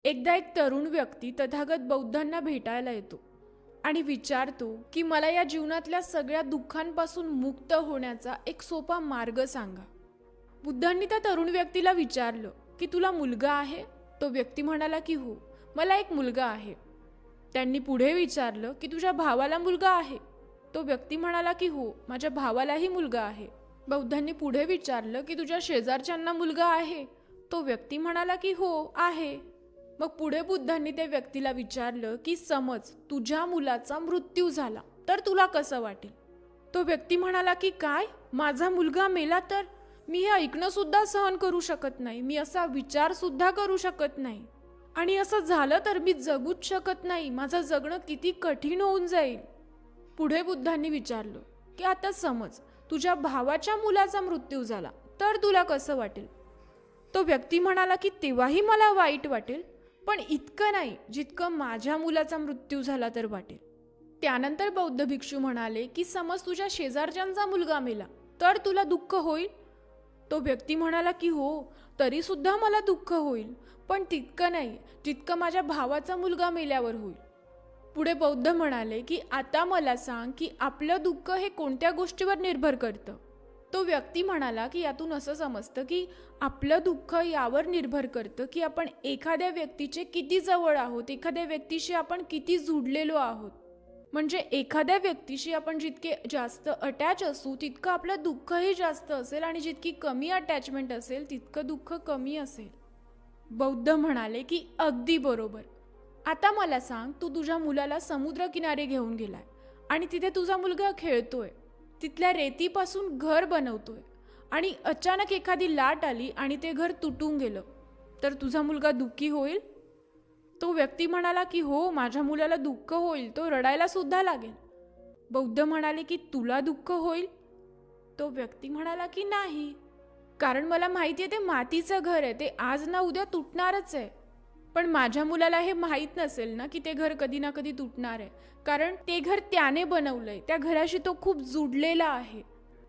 एकदा एक तरुण व्यक्ती तथागत बौद्धांना भेटायला येतो आणि विचारतो की मला या जीवनातल्या सगळ्या दुःखांपासून मुक्त होण्याचा एक सोपा मार्ग सांगा. बुद्धांनी त्या तरुण व्यक्तीला विचारलं की तुला मुलगा आहे? तो व्यक्ती म्हणाला की हो, मला एक मुलगा आहे. त्यांनी पुढे विचारलं की तुझ्या भावाला मुलगा आहे? तो व्यक्ती म्हणाला की हो, माझ्या भावालाही मुलगा आहे. बौद्धांनी पुढे विचारलं की तुझ्या शेजारच्यांना मुलगा आहे? तो व्यक्ती म्हणाला की हो आहे. मग पुढे बुद्धांनी त्या व्यक्तीला विचारलं की समज तुझ्या मुलाचा मृत्यू झाला तर तुला कसं वाटेल? तो व्यक्ती म्हणाला की काय, माझा मुलगा मेला तर? मी हे ऐकणं सुद्धा सहन करू शकत नाही, मी असा विचार सुद्धा करू शकत नाही, आणि असं झालं तर मी जगूच शकत नाही, माझं जगणं किती कठीण होऊन जाईल. पुढे बुद्धांनी विचारलं की आता समज तुझ्या भावाच्या मुलाचा मृत्यू झाला तर तुला कसं वाटेल? तो व्यक्ती म्हणाला की तेव्हाही मला वाईट वाटेल, पण इतकं नाही जितकं माझ्या मुलाचा मृत्यू झाला तर वाटेल. त्यानंतर बौद्ध भिक्षू म्हणाले की समज तुझ्या शेजारच्यांचा मुलगा मेला तर तुला दुःख होईल? तो व्यक्ती म्हणाला की हो, तरी सुद्धा मला दुःख होईल, पण तितकं नाही जितकं माझ्या भावाचा मुलगा मेल्यावर होईल. पुढे बौद्ध म्हणाले की आता मला सांग की आपलं दुःख हे कोणत्या गोष्टीवर निर्भर करतं? तो व्यक्ती म्हणाला की यातून असं समजतं की आपलं दुःख यावर निर्भर करतं की आपण एखाद्या व्यक्तीचे किती जवळ आहोत, एखाद्या व्यक्तीशी आपण किती जुडलेलो आहोत. म्हणजे एखाद्या व्यक्तीशी आपण जितके जास्त अटॅच असू तितकं आपलं दुःखही जास्त असेल, आणि जितकी कमी अटॅचमेंट असेल तितकं दुःख कमी असेल. बौद्ध म्हणाले की अगदी बरोबर. आता मला सांग, तू तुझ्या मुलाला समुद्रकिनारी घेऊन गेलाय आणि तिथे तुझा मुलगा खेळतोय, तिथल्या रेतीपासून घर बनवतोय, आणि अचानक एखादी लाट आली आणि ते घर तुटून गेलं तर तुझा मुलगा दुःखी होईल? तो व्यक्ती म्हणाला की हो, माझ्या मुलाला दुःख होईल, तो रडायला सुद्धा लागेल. बौद्ध म्हणाले की तुला दुःख होईल? तो व्यक्ती म्हणाला की नाही, कारण मला माहिती आहे ते मातीचं घर आहे, ते आज ना उद्या तुटणारच आहे. पण माझ्या मुलाला हे माहीत नसेल ना की ते घर कधी ना कधी तुटणार आहे, कारण ते घर त्याने बनवलंय, त्या घराशी तो खूप जुडलेला आहे,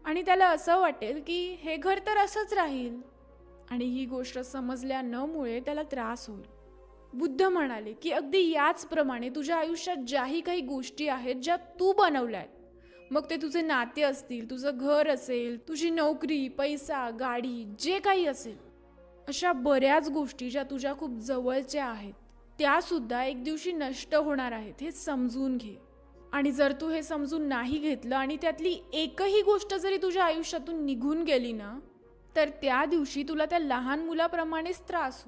आणि त्याला असं वाटेल की हे घर तर असंच राहील, आणि ही गोष्ट समजल्या न मुळे त्याला त्रास होईल. बुद्ध म्हणाले की अगदी याचप्रमाणे तुझ्या आयुष्यात ज्याही काही गोष्टी आहेत ज्या तू बनवल्यात, मग ते तुझे नाते असतील, तुझं घर असेल, तुझी नोकरी, पैसा, गाडी, जे काही असेल, अशा बऱ्याच गोष्टी ज्या तुझ्या खूप जवळच्या आहेत त्या सुद्धा एक दिवशी नष्ट होणार आहेत, हे समजून घे. आणि जर तू हे समजून नाही घेतलं आणि त्यातली एकही गोष्ट जरी तुझ्या आयुष्यातून निघून गेली ना, तर त्या दिवशी तुला त्या लहान मुलाप्रमाणेच त्रास होईल.